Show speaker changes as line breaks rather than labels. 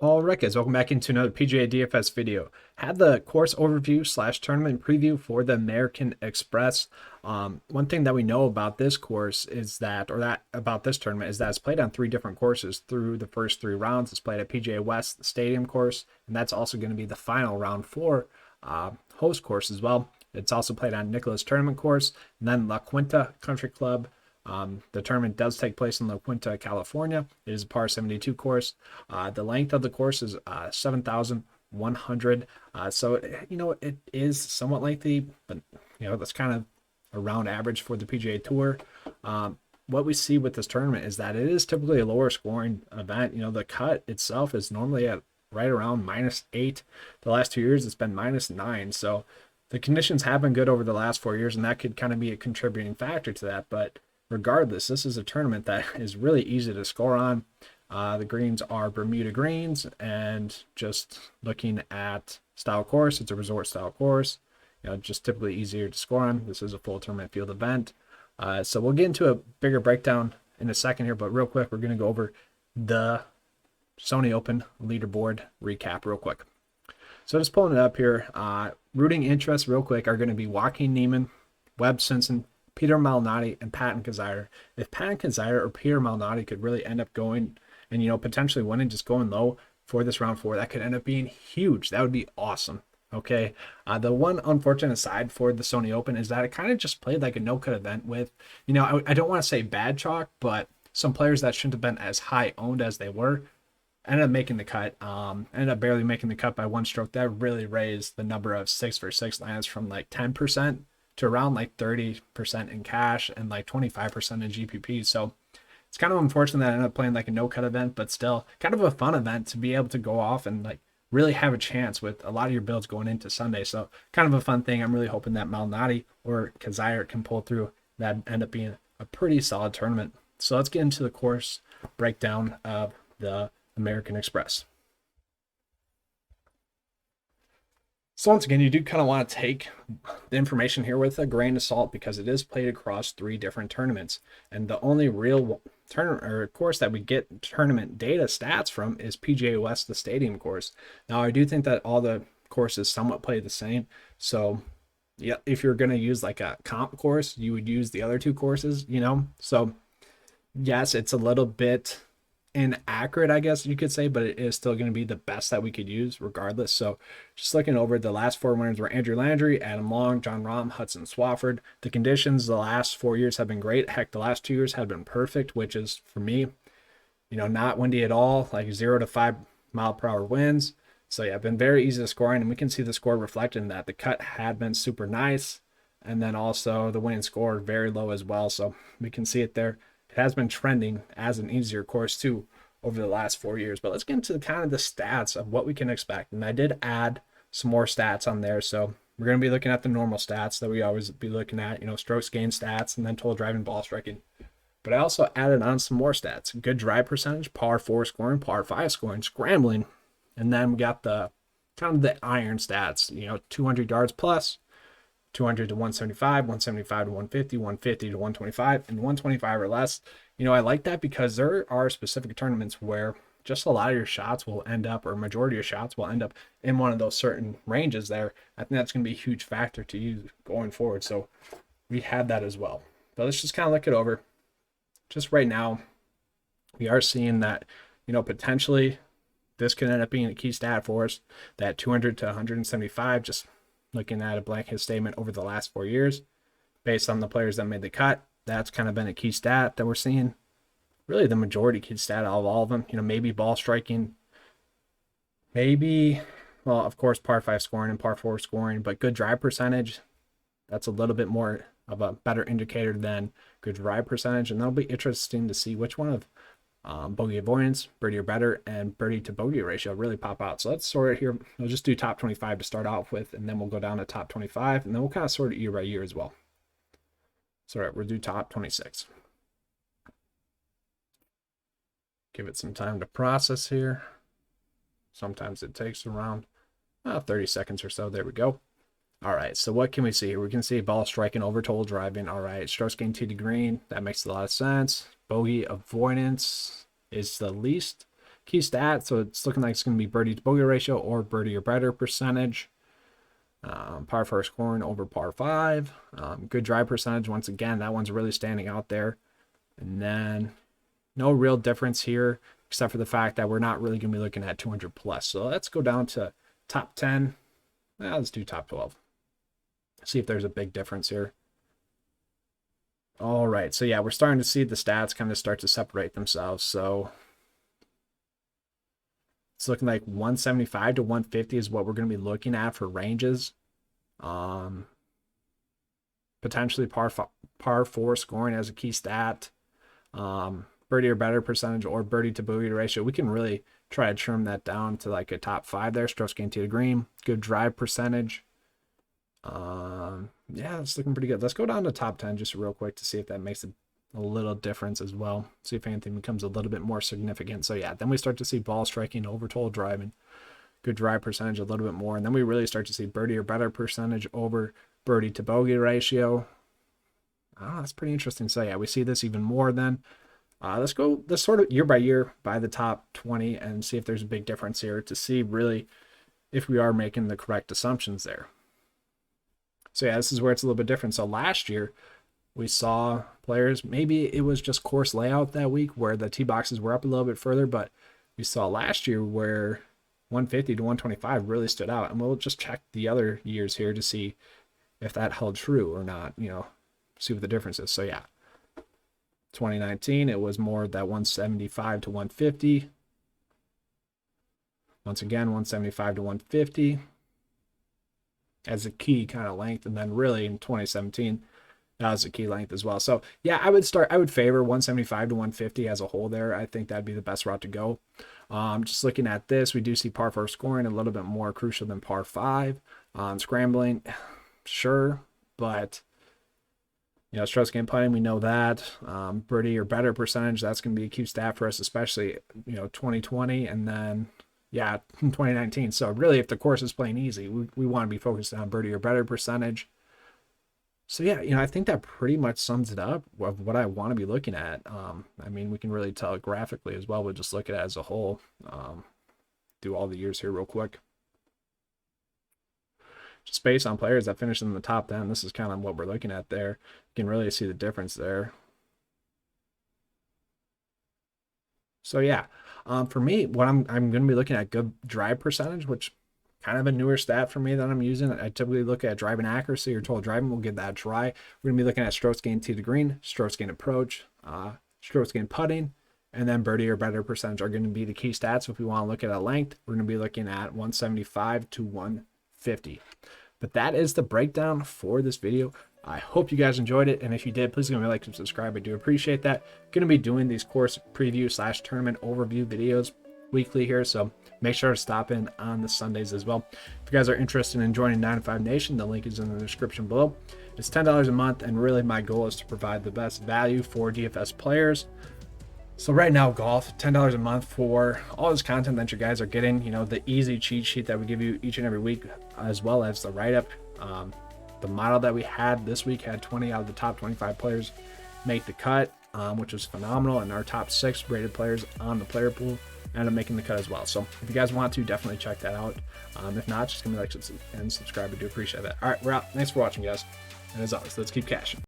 Alright guys, welcome back into another PGA DFS video. Had the course overview / tournament preview for the American Express. One thing that we know about this course is that, about this tournament is that it's played on 3 different courses through the first 3 rounds. It's played at PGA West, the Stadium course, and that's also going to be the final round 4 host course as well. It's also played on Nicklaus Tournament course, and then La Quinta Country Club. The tournament does take place in La Quinta, California. It is a par 72 course. The length of the course is 7,100. So, it is somewhat lengthy, but, that's kind of around average for the PGA Tour. What we see with this tournament is that it is typically a lower scoring event. The cut itself is normally at right around -8. The last 2 years, it's been -9. So the conditions have been good over the last 4 years, and that could kind of be a contributing factor to that. But regardless, this is a tournament that is really easy to score on. The greens are Bermuda greens, and just looking at style course, it's a resort style course. Just typically easier to score on. This is a full tournament field event. So we'll get into a bigger breakdown in a second here, but real quick, we're going to go over the Sony Open leaderboard recap real quick. So just pulling it up here, rooting interests real quick are going to be Joaquin Niemann, Webb Simpson, Peter Malnati, and Patton Kizzire. If Patton Kizzire or Peter Malnati could really end up going and, potentially winning, just going low for this round 4, that could end up being huge. That would be awesome. Okay. The one unfortunate side for the Sony Open is that it kind of just played like a no-cut event with, I don't want to say bad chalk, but some players that shouldn't have been as high owned as they were ended up making the cut. Ended up barely making the cut by 1 stroke. That really raised the number of 6 for 6 lands from like 10% to around like 30% in cash and like 25% in GPP. So it's kind of unfortunate that I ended up playing like a no-cut event, but still kind of a fun event to be able to go off and like really have a chance with a lot of your builds going into Sunday. So kind of a fun thing. I'm really hoping that Malnati or Kizzire can pull through. That end up being a pretty solid tournament. So let's get into the course breakdown of the American Express. So once again, you do kind of want to take the information here with a grain of salt because it is played across 3 different tournaments. And the only real tournament or course that we get tournament data stats from is PGA West, the Stadium course. Now, I do think that all the courses somewhat play the same. So yeah, if you're going to use like a comp course, you would use the other 2 courses, So yes, it's a little bit inaccurate, I guess you could say, but it is still going to be the best that we could use regardless. So just looking over, the last 4 winners were Andrew Landry, Adam Long, John Rahm, Hudson Swafford. The conditions the last 4 years have been great. Heck, the last 2 years have been perfect, which is for me, not windy at all, like 0 to 5 mile per hour winds. So yeah, been very easy to score in, and we can see the score reflected in that. The cut had been super nice, and then also the winning score very low as well. So we can see it there. It has been trending as an easier course too over the last 4 years. But let's get into kind of the stats of what we can expect. And I did add some more stats on there. So we're going to be looking at the normal stats that we always be looking at, strokes gained stats, and then total driving, ball striking. But I also added on some more stats. Good drive percentage, par 4 scoring, par 5 scoring, scrambling. And then we got the kind of the iron stats, 200 yards plus, 200 to 175, 175 to 150, 150 to 125, and 125 or less. I like that because there are specific tournaments where just a lot of your shots will end up, or majority of your shots will end up in one of those certain ranges there. I think that's going to be a huge factor to you going forward. So we had that as well. But let's just kind of look it over. Just right now, we are seeing that, potentially this could end up being a key stat for us, that 200 to 175, just looking at a blanket statement over the last 4 years based on the players that made the cut. That's kind of been a key stat that we're seeing. Really the majority key stat of all of them. Maybe ball striking. Maybe, well, of course, par 5 scoring and par 4 scoring, but good drive percentage. That's a little bit more of a better indicator than good drive percentage. And that'll be interesting to see which one of bogey avoidance, birdie or better, and birdie to bogey ratio really pop out. So let's sort it here. We'll just do top 25 to start off with, and then we'll go down to top 25, and then we'll kind of sort it year by year as well. So all right, we'll do top 26. Give it some time to process here. Sometimes it takes around 30 seconds or so. There we go. All right, so what can we see here? We can see ball striking over total driving. All right, strokes gained tee to green. That makes a lot of sense. Bogey avoidance is the least key stats. So it's looking like it's going to be birdie to bogey ratio or birdie or better percentage. Par 4 scoring over par 5. Good drive percentage. Once again, that one's really standing out there. And then no real difference here, except for the fact that we're not really going to be looking at 200 plus. So let's go down to top 10. Let's do top 12. See if there's a big difference here. All right, so yeah, we're starting to see the stats kind of start to separate themselves. So it's looking like 175 to 150 is what we're going to be looking at for ranges. Potentially par 4 scoring as a key stat. Birdie or better percentage or birdie to bogey ratio. We can really try to trim that down to like a top 5 there. Strokes gained to the green. Good drive percentage. Yeah, it's looking pretty good. Let's go down to top 10 just real quick to see if that makes a little difference as well. See if anything becomes a little bit more significant. So yeah, then we start to see ball striking over total driving. Good drive percentage a little bit more. And then we really start to see birdie or better percentage over birdie to bogey ratio. Oh, that's pretty interesting. So yeah, we see this even more then. Let's go this sort of year by year by the top 20 and see if there's a big difference here to see really if we are making the correct assumptions there. So yeah, this is where it's a little bit different. So last year we saw players, maybe it was just course layout that week where the tee boxes were up a little bit further, but we saw last year where 150 to 125 really stood out. And we'll just check the other years here to see if that held true or not, you know, see what the difference is. So yeah, 2019, it was more that 175 to 150. Once again, 175 to 150 as a key kind of length. And then really in 2017, that was a key length as well. So yeah, I would favor 175 to 150 as a whole there. I think that'd be the best route to go. Just looking at this, we do see par 4 scoring a little bit more crucial than par 5. Scrambling, sure, but you know, strokes gained putting, we know that. Birdie or better percentage, that's going to be a key stat for us, especially, you know, 2020 and then, yeah, 2019. So really, if the course is playing easy, we want to be focused on birdie or better percentage. So yeah, you know, I think that pretty much sums it up of what I want to be looking at. I mean, we can really tell it graphically as well. We'll just look at it as a whole. Do all the years here real quick. Just based on players that finished in the top 10, this is kind of what we're looking at there. You can really see the difference there. So yeah, for me, what I'm going to be looking at good drive percentage, which kind of a newer stat for me that I'm using. I typically look at driving accuracy or total driving. We'll give that a try. We're going to be looking at strokes gained tee to green, strokes gained approach, strokes gained putting, and then birdie or better percentage are going to be the key stats. If we want to look at a length, we're going to be looking at 175 to 150. But that is the breakdown for this video. I hope you guys enjoyed it, and if you did, please give me a like and subscribe. I do appreciate that. Going to be doing these course preview / tournament overview videos weekly here, so make sure to stop in on the Sundays as well. If you guys are interested in joining 9 to 5 Nation, the link is in the description below. It's $10 a month, and really my goal is to provide the best value for DFS players. So right now, golf, $10 a month for all this content that you guys are getting, you know, the easy cheat sheet that we give you each and every week, as well as the write-up. The model that we had this week had 20 out of the top 25 players make the cut, which was phenomenal, and our top 6 rated players on the player pool ended up making the cut as well. So if you guys want to, definitely check that out. If not, just give me a like and subscribe. I do appreciate that. All right, we're out. Thanks for watching, guys. And as always, let's keep cashing.